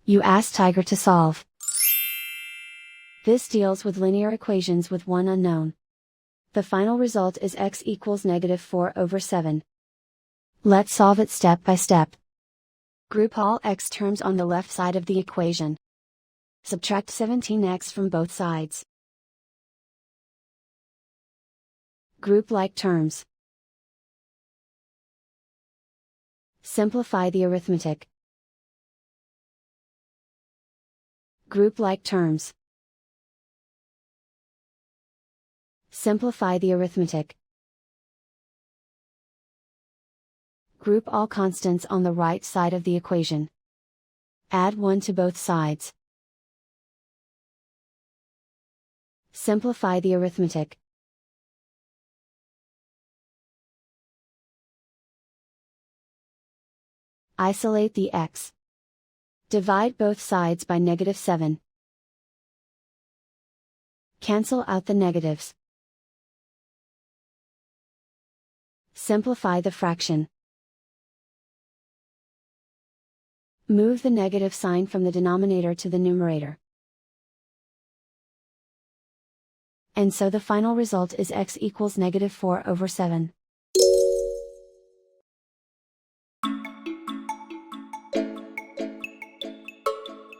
You ask Tiger to solve. This deals with linear equations with one unknown. The final result is x equals -4/7. Let's solve it step by step. Group all x terms on the left side of the equation. Subtract 17x from both sides. Group like terms. Simplify the arithmetic. Group like terms. Simplify the arithmetic. Group all constants on the right side of the equation. Add 1 to both sides. Simplify the arithmetic. Isolate the x. Divide both sides by -7. Cancel out the negatives. Simplify the fraction. Move the negative sign from the denominator to the numerator. And so the final result is x equals -4/7.